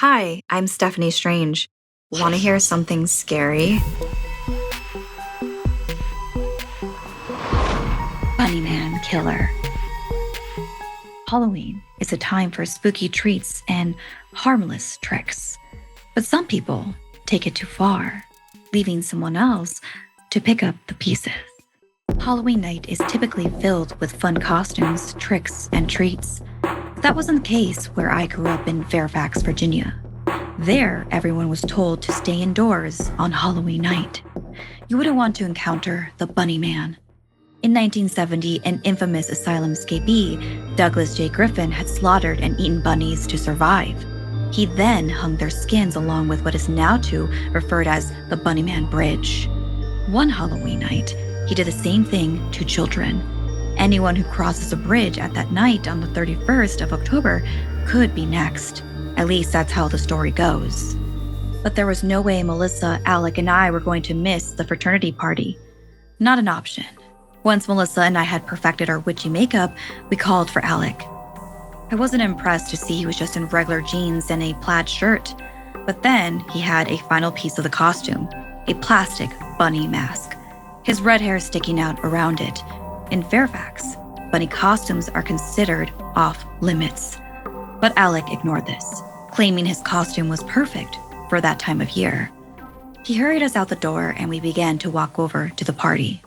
Hi, I'm Steffany Strange. Want to hear something scary? Bunnyman Killer. Halloween is a time for spooky treats and harmless tricks. But some people take it too far, leaving someone else to pick up the pieces. Halloween night is typically filled with fun costumes, tricks, and treats. But that wasn't the case where I grew up in Fairfax, Virginia. There, everyone was told to stay indoors on Halloween night. You wouldn't want to encounter the Bunny Man. In 1970, an infamous asylum escapee, Douglas J. Griffin, had slaughtered and eaten bunnies to survive. He then hung their skins along with what is now referred as the Bunnyman Bridge. One Halloween night, he did the same thing to children. Anyone who crosses a bridge at that night on the 31st of October could be next. At least that's how the story goes. But there was no way Melissa, Alec, and I were going to miss the fraternity party. Not an option. Once Melissa and I had perfected our witchy makeup, we called for Alec. I wasn't impressed to see he was just in regular jeans and a plaid shirt. But then he had a final piece of the costume, a plastic bunny mask. His red hair sticking out around it. In Fairfax, bunny costumes are considered off limits. But Alec ignored this, claiming his costume was perfect for that time of year. He hurried us out the door and we began to walk over to the party.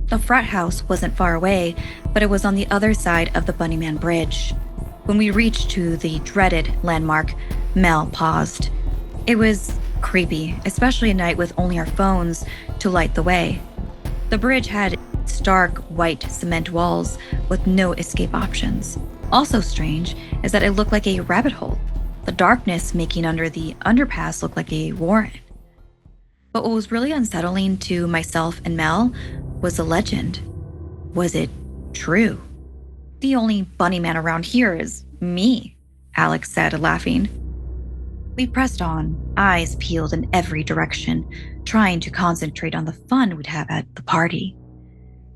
The frat house wasn't far away, but it was on the other side of the Bunnyman Bridge. When we reached to the dreaded landmark, Mel paused. It was creepy, especially at night with only our phones to light the way. The bridge had stark white cement walls with no escape options. Also strange is that it looked like a rabbit hole, the darkness making under the underpass look like a warren. But what was really unsettling to myself and Mel was a legend. Was it true? The only bunny man around here is me, Alex said, laughing. We pressed on, eyes peeled in every direction, trying to concentrate on the fun we'd have at the party.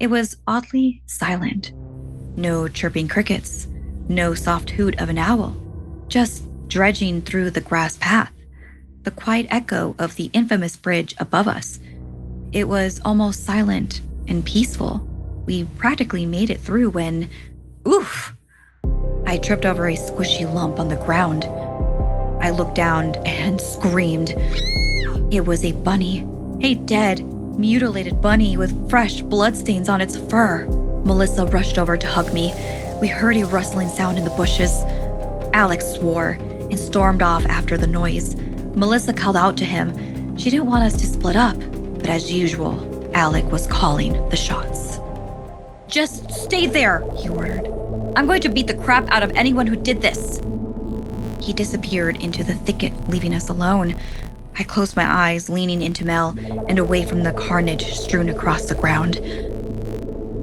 It was oddly silent. No chirping crickets, no soft hoot of an owl, just dredging through the grass path, the quiet echo of the infamous bridge above us. It was almost silent and peaceful. We practically made it through when, oof! I tripped over a squishy lump on the ground. I looked down and screamed. It was a bunny, a dead, mutilated bunny with fresh bloodstains on its fur. Melissa rushed over to hug me. We heard a rustling sound in the bushes. Alex swore and stormed off after the noise. Melissa called out to him. She didn't want us to split up, but as usual, Alec was calling the shots. "Just stay there," he ordered. "I'm going to beat the crap out of anyone who did this." He disappeared into the thicket, leaving us alone. I closed my eyes, leaning into Mel and away from the carnage strewn across the ground.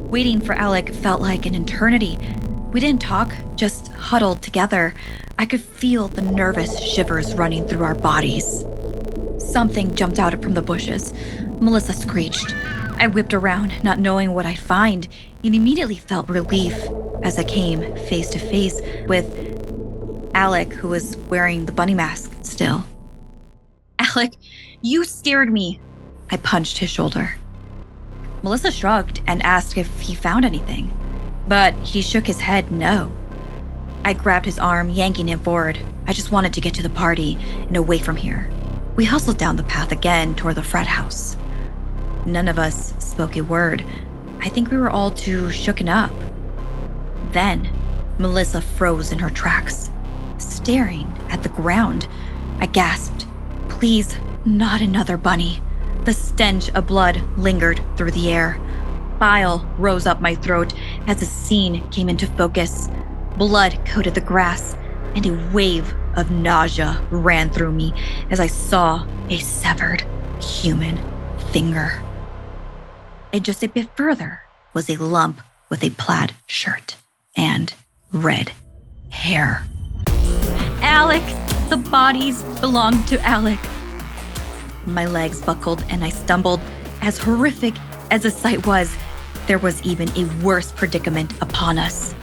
Waiting for Alec felt like an eternity. We didn't talk, just huddled together. I could feel the nervous shivers running through our bodies. Something jumped out from the bushes. Melissa screeched. I whipped around, not knowing what I'd find, and immediately felt relief as I came face to face with Alec, who was wearing the bunny mask still. "Alec, you scared me." I punched his shoulder. Melissa shrugged and asked if he found anything, but he shook his head no. I grabbed his arm, yanking him forward. I just wanted to get to the party and away from here. We hustled down the path again toward the frat house. None of us spoke a word. I think we were all too shooken up. Then, Melissa froze in her tracks, staring at the ground. I gasped, "Please, not another bunny." The stench of blood lingered through the air. Bile rose up my throat as the scene came into focus. Blood coated the grass, and a wave of nausea ran through me as I saw a severed human finger. And just a bit further was a lump with a plaid shirt and red hair. Alec! The bodies belonged to Alec. My legs buckled and I stumbled. As horrific as the sight was, there was even a worse predicament upon us.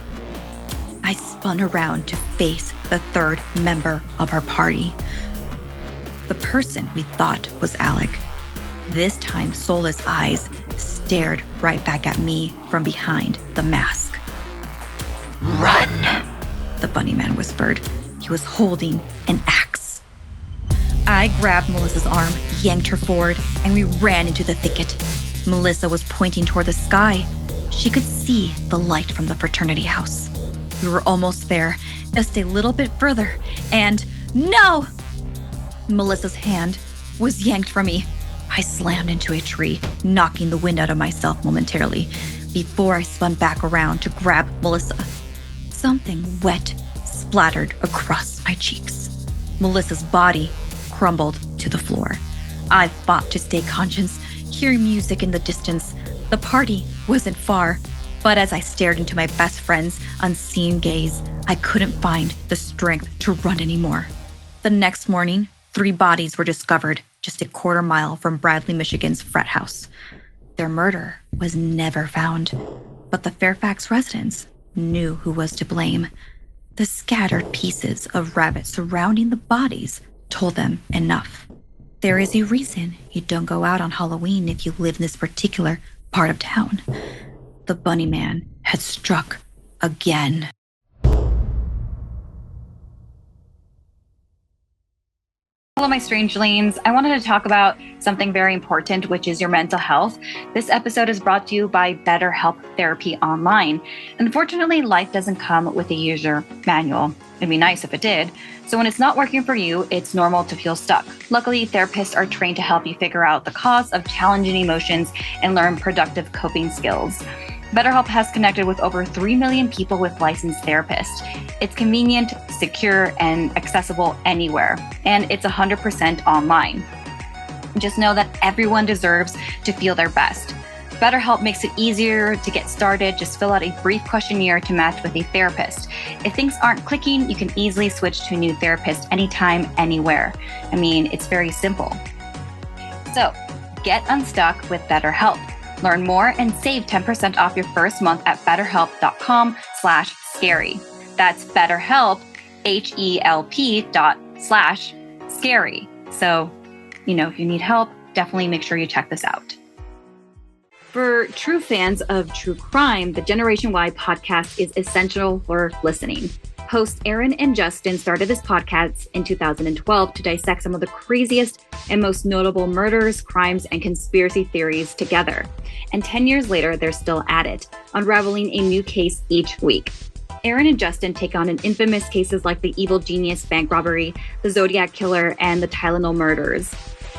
I spun around to face the third member of our party. The person we thought was Alec. This time, soulless eyes stared right back at me from behind the mask. Run! The bunny man whispered. He was holding an axe. I grabbed Melissa's arm, yanked her forward, and we ran into the thicket. Melissa was pointing toward the sky. She could see the light from the fraternity house. We were almost there, just a little bit further, and no! Melissa's hand was yanked from me. I slammed into a tree, knocking the wind out of myself momentarily before I spun back around to grab Melissa. Something wet splattered across my cheeks. Melissa's body crumbled to the floor. I fought to stay conscious, hearing music in the distance. The party wasn't far, but as I stared into my best friend's unseeing gaze, I couldn't find the strength to run anymore. The next morning, 3 bodies were discovered just a quarter mile from Bradley, Michigan's frat house. Their murder was never found, but the Fairfax residents knew who was to blame. The scattered pieces of rabbit surrounding the bodies told them enough. There is a reason you don't go out on Halloween if you live in this particular part of town. The bunny man had struck again. Hello, my strangelings. I wanted to talk about something very important, which is your mental health. This episode is brought to you by BetterHelp Therapy Online. Unfortunately, life doesn't come with a user manual. It'd be nice if it did. So when it's not working for you, it's normal to feel stuck. Luckily, therapists are trained to help you figure out the cause of challenging emotions and learn productive coping skills. BetterHelp has connected with over 3 million people with licensed therapists. It's convenient, secure, and accessible anywhere. And it's 100% online. Just know that everyone deserves to feel their best. BetterHelp makes it easier to get started. Just fill out a brief questionnaire to match with a therapist. If things aren't clicking, you can easily switch to a new therapist anytime, anywhere. I mean, it's very simple. So, get unstuck with BetterHelp. Learn more and save 10% off your first month at betterhelp.com/scary. That's BetterHelp, HELP./scary. So, if you need help, definitely make sure you check this out. For true fans of true crime, the Generation Y podcast is essential for listening. Hosts Aaron and Justin started this podcast in 2012 to dissect some of the craziest and most notable murders, crimes, and conspiracy theories together. And 10 years later, they're still at it, unraveling a new case each week. Aaron and Justin take on an infamous cases like the Evil Genius bank robbery, the Zodiac killer, and the Tylenol murders.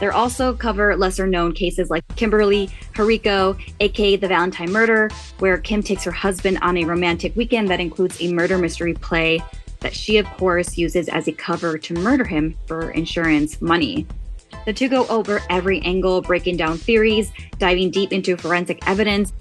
They also cover lesser-known cases like Kimberly Hariko, aka the Valentine murder, where Kim takes her husband on a romantic weekend that includes a murder mystery play that she, of course, uses as a cover to murder him for insurance money. The two go over every angle, breaking down theories, diving deep into forensic evidence,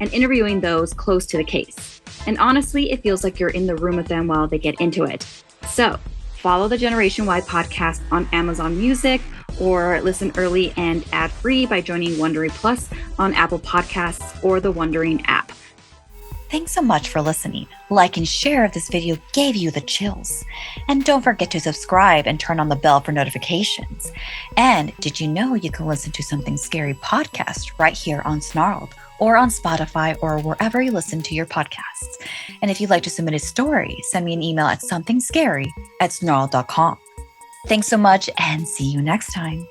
and interviewing those close to the case. And honestly, it feels like you're in the room with them while they get into it. So, follow the Generation Y podcast on Amazon Music, or listen early and ad-free by joining Wondery Plus on Apple Podcasts or the Wondering app. Thanks so much for listening. Like and share if this video gave you the chills. And don't forget to subscribe and turn on the bell for notifications. And did you know you can listen to Something Scary podcast right here on Snarled, or on Spotify, or wherever you listen to your podcasts? And if you'd like to submit a story, send me an email at somethingscary@snarled.com. Thanks so much, and see you next time.